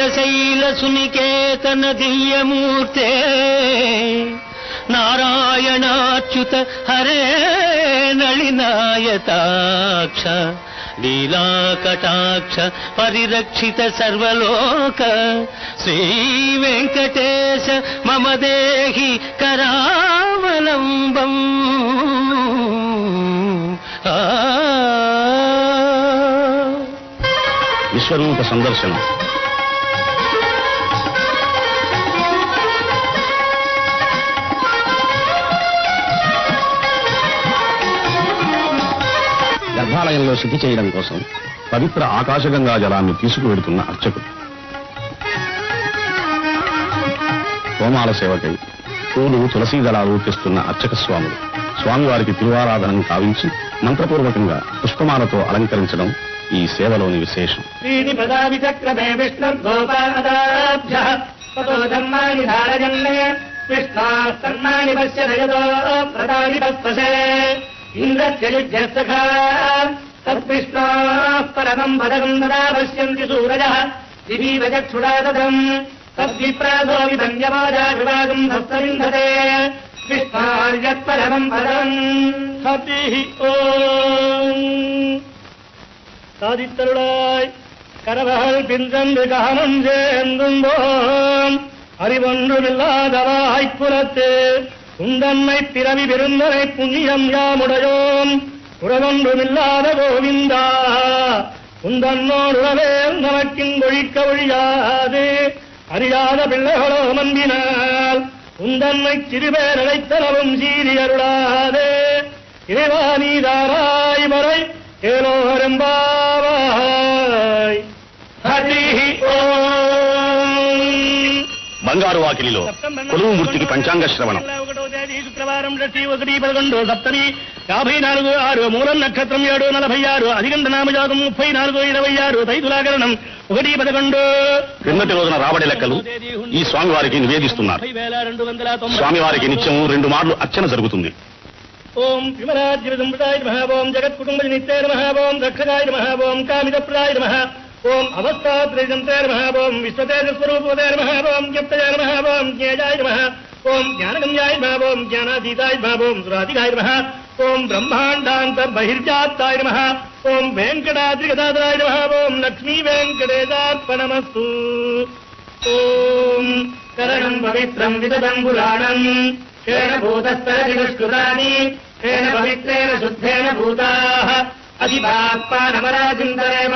చంద్రశైల సునికేతన దివ్యమూర్తే నారాయణాచ్యుత హరే నళినాయతాక్ష లీలాకటాక్ష పరిరక్షిత సర్వలోక శ్రీ వెంకటేశ మమ దేహి కరావలంబం. విశ్వరూప సందర్శనం. గర్భాలయంలో శుద్ధి చేయడం కోసం పవిత్ర ఆకాశగంగా జలాన్ని తీసుకువెడుతున్న అర్చకుడు. హోమాల సేవకై పూలు తులసీ దళాలు తెస్తున్న అర్చక స్వాములు స్వామివారికి తిరువారాధనం కావించి మంత్రపూర్వకంగా పుష్పమాలతో అలంకరించడం ఈ సేవలోని విశేషం. పరమం పదకం తదా పశ్యంతి సూరజః దివీవ చక్షురాదం తద్విప్రాసో విధన్యవాదా విభాగం హస్తవింధతే విష్ణార్యత్పరమం పదం హతి ఓం. சாதித்தருளாய் கரவகள் பின்சென்று ககனம் சேர்ந்தும்போம் அறிவொன்றுமில்லாதவாய்ப் புறத்து உந்தன்னை பிறவி பெருந்தனை புண்ணியம் யாமுடையோம் உறவொன்றுமில்லாத கோவிந்தா உந்தன்னோடுறவே நமக்கின் ஒழிக்க ஒழியாது அறியாத பிள்ளைகளோ மந்தினால் உந்தன்னை சிறுபேர் அழைத்தனவும் சீரி அருளாதே இறைவா நீதாராய் வரை కేలోహరంబావాయ్. హరి ఓం. బంగారు వాకిలిలో కొలువు మూర్తికి పంచాంగ శ్రవణం. 1వ తేదీ శుక్రవారం 1/11/11 54/6 మూలం నక్షత్రం 7/46 అధిగంట నామజాతం 34/26 తైతులాగరణం 1/11. క్రిందటి రోజున రాబడి లెక్కలు ఈ స్వామివారికి నివేదిస్తున్నారు. స్వామివారికి నిత్యం 2 మార్లు అర్చన జరుగుతుంది. ఓం విమలాద్రిసంప్రదాయ నమః. ఓం జగత్కుటుంబనిత్యాయ నమః. ఓం రక్షకాయ నమః. ఓం కామితప్రదాయ నమః. ఓం అవస్థాత్రయంత్రాయ నమః. ఓం విశ్వతేజస్వరూపవదాయ నమః. ఓం జ్ఞప్తయాయ నమః. ఓం జ్ఞేయాయ నమః. ఓం జ్ఞానగమ్యాయ నమః. ఓం జ్ఞానాతీతాయ నమః. ఓం సురాధికాయ నమః. ఓం బ్రహ్మాండాంతర్బహిర్జాతాయ నమః. ఓం వెంకటాద్రిగదాధరాయ నమః. ఓం లక్ష్మీ వెంకటేశార్పణమస్తు. ఓం కరణం పవిత్రం విదతం పురాణం కేన భూతస్తరదిగష్కృతాని కేన పవిత్రేణ శుద్ధేన భూతాః అధిపాత్మానమరాజింతరేమ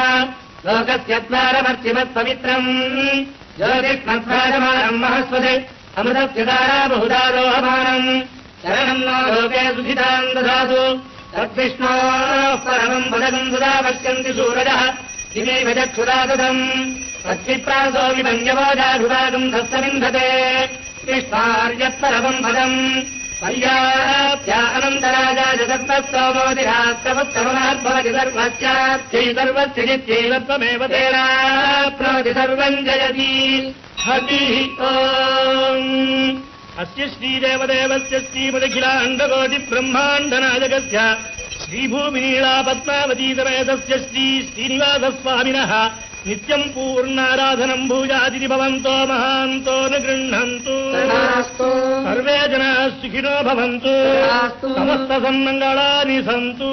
లోకస్యత్వారమర్చిమత్ పవిత్రం జ్యోతిష్మత్వాజమానం మహస్వదే అమృతస్య ధారా బహుధా దోహమానం శరణం నో లోకే సుఖితాం దదాతు తద్విష్ణోః పరమం పదకం సదా పశ్యంతి సూరజః దివీవ చక్షురాదం తద్విప్రాసో విభంజవాజా విభాగం హస్తవింధతే విష్ణార్యత్పరమం పదం పర్యాప్త్య అనంతరాజా జగత్స్తోమోదిరాస్తవత్తమనాద్భవతి సర్వస్యార్థై సర్వస్య చిత్తేవత్వమేవ తేనాప్నోతి సర్వం జయతి. హరి ఓం. అస్య శ్రీదేవదేవస్య శ్రీమదఖిలాండకోటి బ్రహ్మాండనాయకస్య శ్రీభూమినీళా పద్మావతీ సమేతస్య శ్రీ శ్రీనివాసస్వామినః నిత్యం పూర్ణారాధనం భూజాది భవంతో మహాంతో న గృహంతు. సర్వే జనాః సుఖినో భవంతు. సమస్త సన్మంగళాని సంతు.